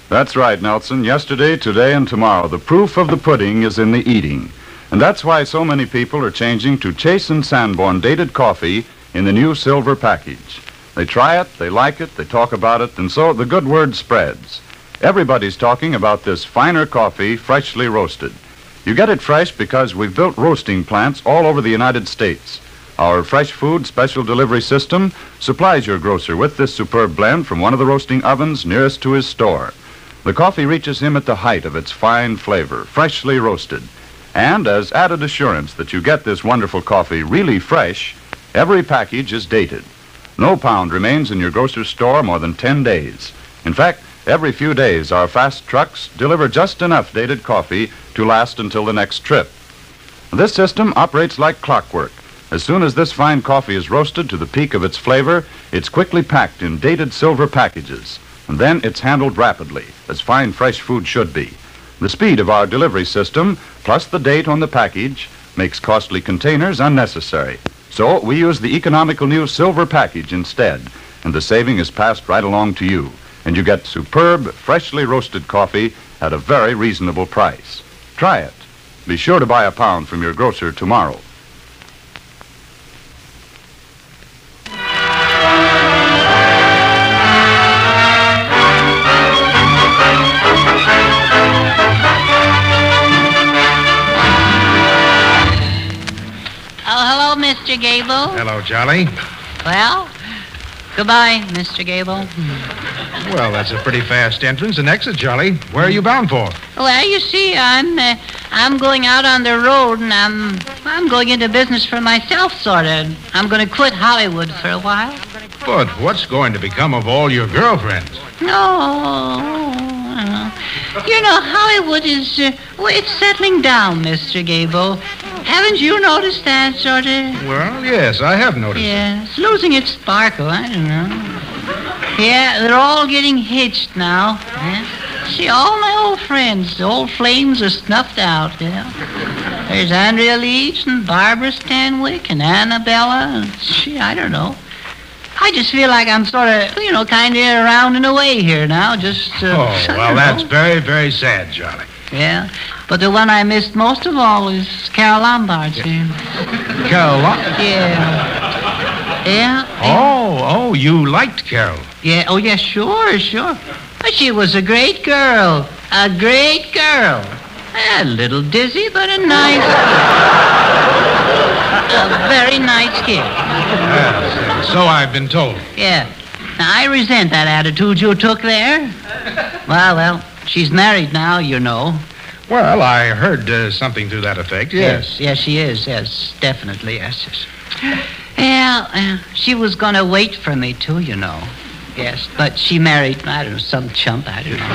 That's right, Nelson. Yesterday, today, and tomorrow, the proof of the pudding is in the eating. And that's why so many people are changing to Chase and Sanborn dated coffee in the new silver package. They try it, they like it, they talk about it, and so the good word spreads. Everybody's talking about this finer coffee, freshly roasted. You get it fresh because we've built roasting plants all over the United States. Our fresh food special delivery system supplies your grocer with this superb blend from one of the roasting ovens nearest to his store. The coffee reaches him at the height of its fine flavor, freshly roasted. And as added assurance that you get this wonderful coffee really fresh, every package is dated. No pound remains in your grocer's store more than 10 days. In fact, every few days, our fast trucks deliver just enough dated coffee to last until the next trip. This system operates like clockwork. As soon as this fine coffee is roasted to the peak of its flavor, it's quickly packed in dated silver packages. And then it's handled rapidly, as fine fresh food should be. The speed of our delivery system, plus the date on the package, makes costly containers unnecessary. So we use the economical new silver package instead, and the saving is passed right along to you. And you get superb, freshly roasted coffee at a very reasonable price. Try it. Be sure to buy a pound from your grocer tomorrow. Oh, hello, Mr. Gable. Hello, Jolly. Well, Goodbye, Mr. Gable. Well, that's a pretty fast entrance and exit, Charlie. Where are you bound for? Well, you see, I'm going out on the road, and I'm going into business for myself, sort of. I'm going to quit Hollywood for a while. But what's going to become of all your girlfriends? No. You know, Hollywood is, it's settling down, Mr. Gable. Haven't you noticed that, sort of? Well, yes, I have noticed. Yeah, it's losing its sparkle, I don't know. Yeah, they're all getting hitched now. Yeah. See, all my old friends, the old flames are snuffed out, yeah. There's Andrea Leach and Barbara Stanwyck and Annabella. Gee, I don't know. I just feel like I'm sort of, kind of rounding away here now, just... well, that's very, very sad, Charlie. Yeah, but the one I missed most of all is Carol Lombard, see. Carol Lombard? Yeah. Yeah. Oh, you liked Carol. Yeah, oh, yeah, sure. But she was a great girl. A great girl. A little dizzy, but a nice... a very nice kid. Yes, so I've been told. Yeah. Now, I resent that attitude you took there. Well, she's married now, you know. Well, I heard something to that effect, yes. Yes, she is, yes, definitely, yes. Yeah, she was going to wait for me, too, you know. Yes, but she married, I don't know, some chump, I don't know.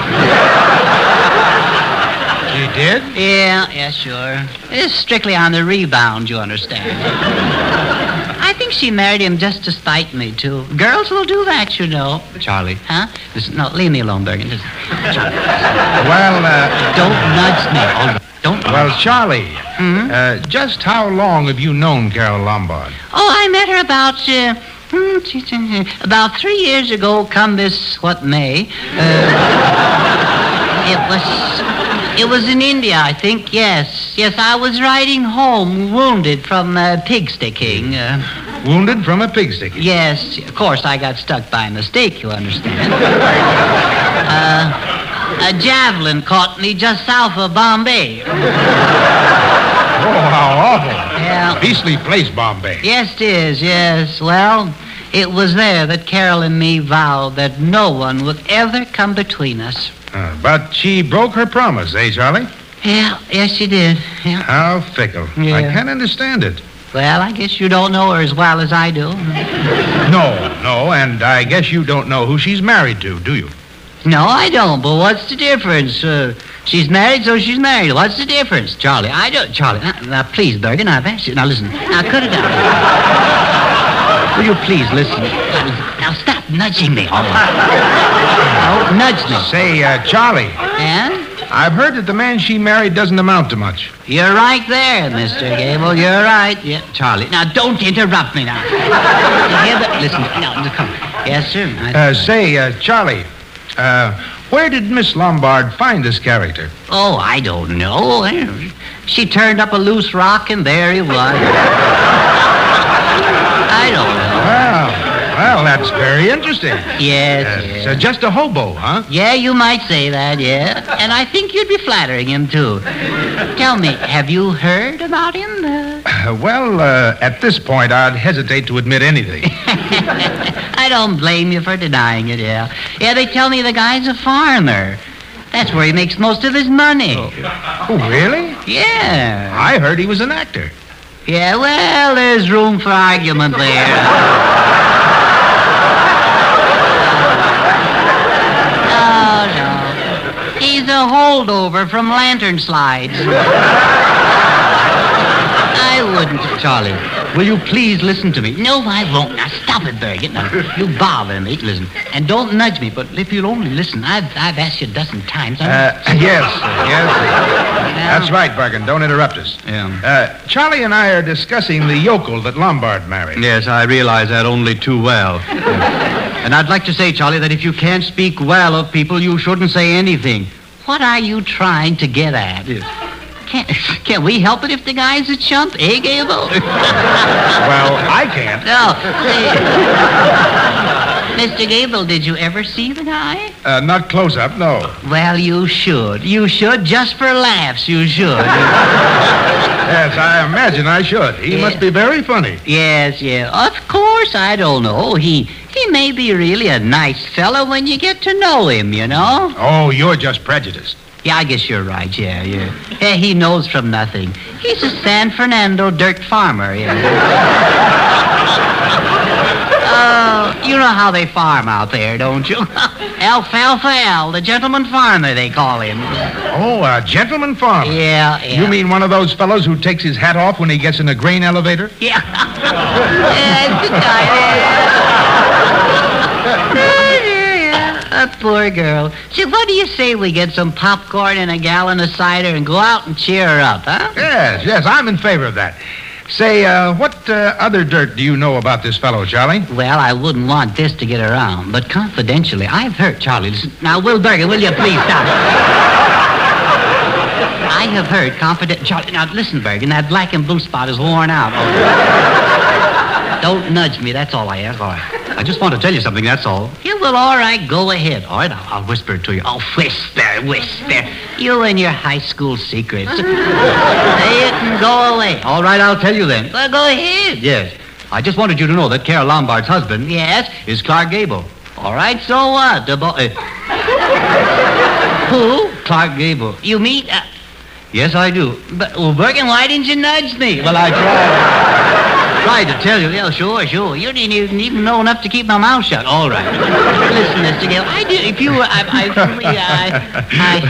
She did? Yeah, sure. It's strictly on the rebound, you understand. I think she married him just to spite me, too. Girls will do that, you know. Charlie. Huh? Listen, no, leave me alone, Bergen. Charlie. Well, don't nudge me. Don't. Well, Charlie, just how long have you known Carol Lombard? Oh, I met her about 3 years ago, come this, May. It was in India, I think, yes. Yes, I was riding home, wounded from pig sticking. Wounded from a pig sticking? Yes, of course, I got stuck by mistake, you understand. A javelin caught me just south of Bombay. Oh, how awful. Yeah. Beastly place, Bombay. Yes, it is, yes. Well, it was there that Carol and me vowed that no one would ever come between us. But she broke her promise, eh, Charlie? Yeah, yes, she did. Yeah. How fickle. Yeah. I can't understand it. Well, I guess you don't know her as well as I do. No, and I guess you don't know who she's married to, do you? No, I don't, but what's the difference? She's married, so she's married. What's the difference? Charlie, I don't... Charlie, now please, Bergen, I've asked you. Now, listen. Now, cut it out. Will you please listen? Now, stop nudging me. All right. No, nudge me. Say, Charlie. Yeah? I've heard that the man she married doesn't amount to much. You're right there, Mr. Gable. You're right. Yeah, Charlie. Now, don't interrupt me now. Listen, no, come. Yes, sir. Say, Charlie, where did Miss Lombard find this character? Oh, I don't know. She turned up a loose rock, and there he was. I don't know. Well, that's very interesting. Yes. So just a hobo, huh? Yeah, you might say that, yeah. And I think you'd be flattering him, too. Tell me, have you heard about him? Well, at this point, I'd hesitate to admit anything. I don't blame you for denying it, yeah. Yeah, they tell me the guy's a farmer. That's where he makes most of his money. Oh, really? Yeah. I heard he was an actor. Yeah, well, there's room for argument there. He's a holdover from lantern slides. I wouldn't. Charlie, will you please listen to me? No, I won't. Now, stop it, Bergen. Now, you bother me. Listen. And don't nudge me, but if you'll only listen, I've asked you a dozen times. Yes. That's right, Bergen. Don't interrupt us. Yeah. Charlie and I are discussing the yokel that Lombard married. Yes, I realize that only too well. And I'd like to say, Charlie, that if you can't speak well of people, you shouldn't say anything. What are you trying to get at? Can we help it if the guy's a chump, eh, Gable? Well, I can't. No. Mr. Gable, did you ever see the guy? Not close up, no. Well, you should. You should, just for laughs, you should. Yes, I imagine I should. He must be very funny. Yes, yeah. Of course, I don't know. He may be really a nice fellow when you get to know him, you know? Oh, you're just prejudiced. Yeah, I guess you're right, yeah. Yeah, he knows from nothing. He's a San Fernando dirt farmer, yeah. You know how they farm out there, don't you? Alfalfa Al, the gentleman farmer, they call him. Oh, a gentleman farmer? Yeah. You mean one of those fellows who takes his hat off when he gets in a grain elevator? Yeah. Yeah, good guy. A poor girl. See, what do you say we get some popcorn and a gallon of cider and go out and cheer her up, huh? Yes, I'm in favor of that. Say, what other dirt do you know about this fellow, Charlie? Well, I wouldn't want this to get around, but confidentially, I've heard, Charlie, listen. Now, Will Bergen, will you please stop? I have heard Charlie, now listen, Bergen, that black and blue spot is worn out. Don't nudge me, that's all I ask. All right. I just want to tell you something, that's all. Yeah, well, all right, go ahead. All right, I'll whisper it to you. Oh, whisper. You and your high school secrets. Say it and go away. All right, I'll tell you then. Well, go ahead. Yes. I just wanted you to know that Carol Lombard's husband... Yes? ...is Clark Gable. All right, so what? Who? Clark Gable. You mean... Yes, I do. But, well, Bergen, why didn't you nudge me? Well, I tried to tell you. Yeah, sure. You didn't even know enough to keep my mouth shut. All right. Listen, Mr. Gale, I did. If you were,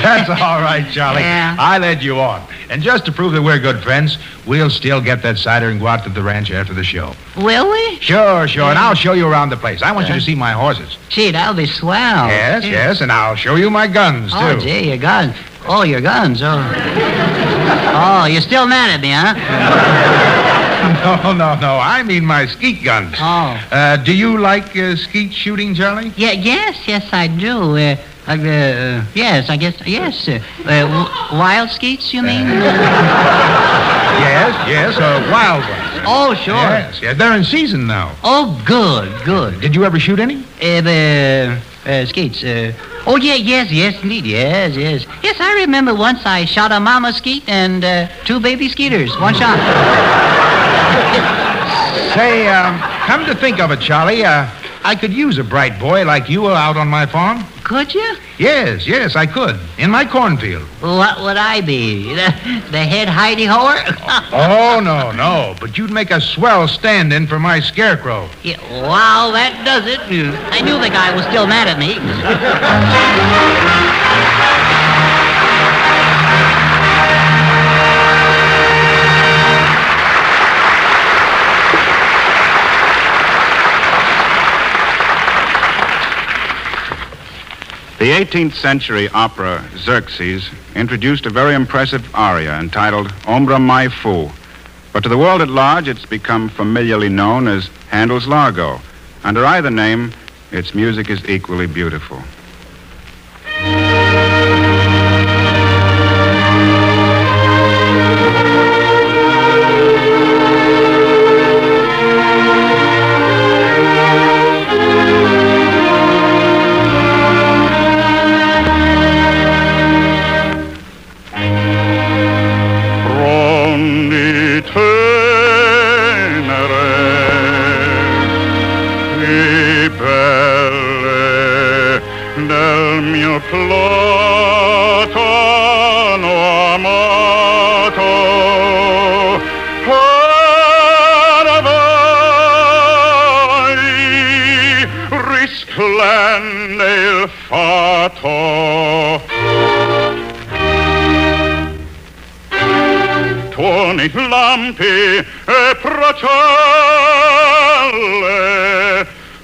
That's all right, Charlie. Yeah. I led you on. And just to prove that we're good friends, we'll still get that cider and go out to the ranch after the show. Will we? Sure. And I'll show you around the place. I want you to see my horses. Gee, that'll be swell. Yes, and I'll show you my guns, too. Oh, gee, your guns. Oh, your guns. Oh, you're still mad at me, huh? No. I mean my skeet guns. Oh. Do you like skeet shooting, Charlie? Yeah, yes, I do. Yes, I guess, yes. Wild skeets, you mean? Yes, wild ones. Oh, sure. Yes, they're in season now. Oh, good. Did you ever shoot any? Skeets, oh, yes, indeed, yes. Yes, I remember once I shot a mama skeet and 2 baby skeeters, one shot. Say, come to think of it, Charlie, I could use a bright boy like you out on my farm. Could you? Yes, I could. In my cornfield. What would I be? The head hidey-hoer? Oh, no. But you'd make a swell stand-in for my scarecrow. Yeah, wow, that does it. I knew the guy was still mad at me. The 18th century opera Xerxes introduced a very impressive aria entitled Ombra Mai Fu. But to the world at large, it's become familiarly known as Handel's Largo. Under either name, its music is equally beautiful. Lampi e procelle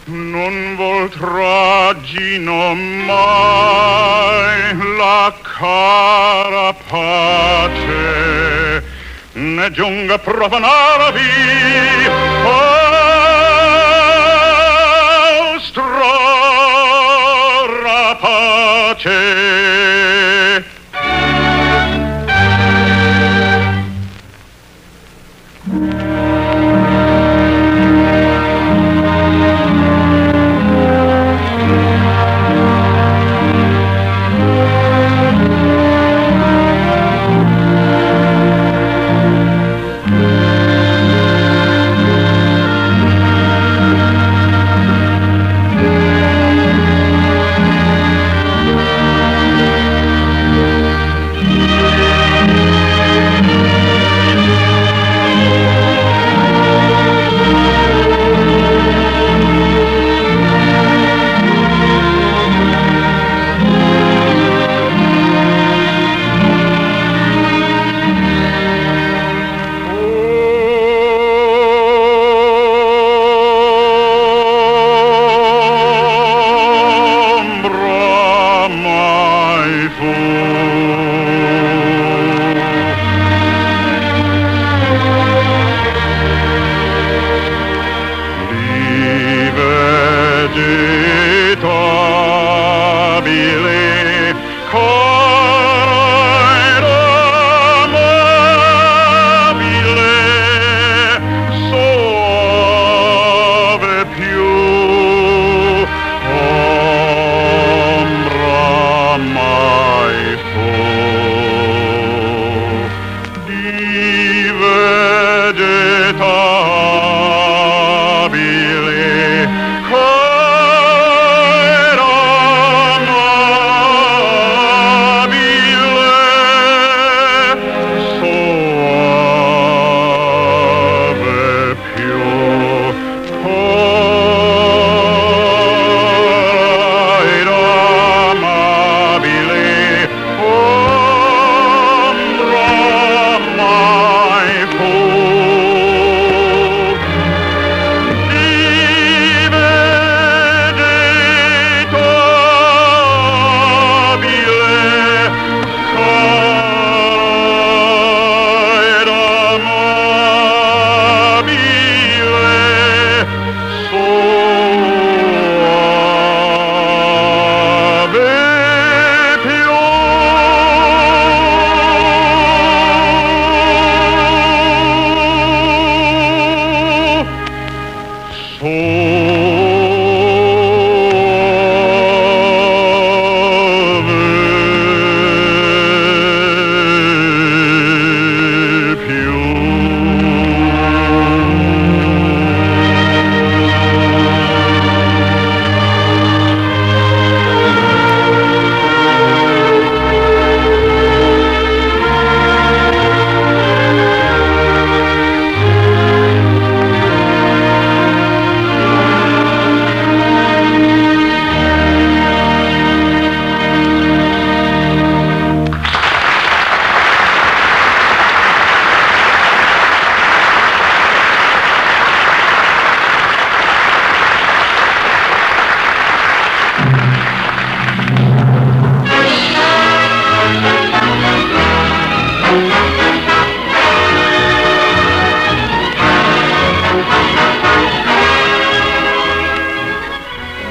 non vol traggino mai la cara pace ne giunga profanarvi vostra rapace.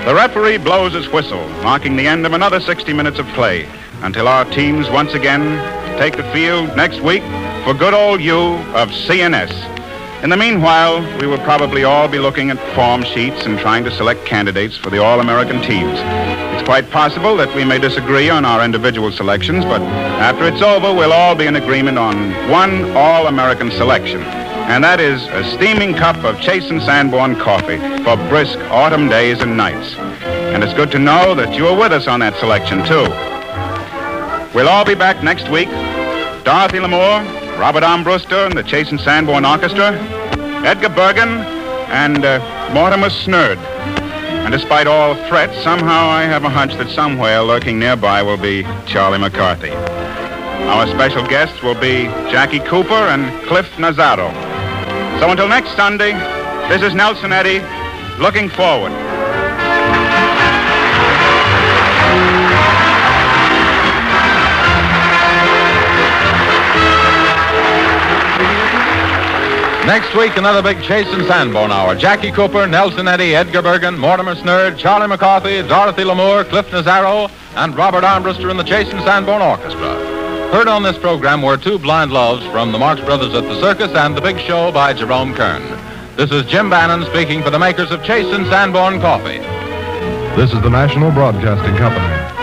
The referee blows his whistle, marking the end of another 60 minutes of play, until our teams once again take the field next week for good old you of CNS. In the meanwhile, we will probably all be looking at form sheets and trying to select candidates for the All-American teams. It's quite possible that we may disagree on our individual selections, but after it's over, we'll all be in agreement on one All-American selection. And that is a steaming cup of Chase and Sanborn coffee for brisk autumn days and nights. And it's good to know that you are with us on that selection, too. We'll all be back next week. Dorothy Lamour, Robert Armbruster and the Chase and Sanborn Orchestra, Edgar Bergen, and Mortimer Snerd. And despite all threats, somehow I have a hunch that somewhere lurking nearby will be Charlie McCarthy. Our special guests will be Jackie Cooper and Cliff Nazzaro. So until next Sunday, this is Nelson Eddy, looking forward. Next week, another big Chase and Sanborn hour. Jackie Cooper, Nelson Eddy, Edgar Bergen, Mortimer Snerd, Charlie McCarthy, Dorothy Lamour, Cliff Nazzaro, and Robert Armbruster in the Chase and Sanborn Orchestra. Heard on this program were Two Blind Loves from the Marx Brothers at the Circus and The Big Show by Jerome Kern. This is Jim Bannon speaking for the makers of Chase and Sanborn Coffee. This is the National Broadcasting Company.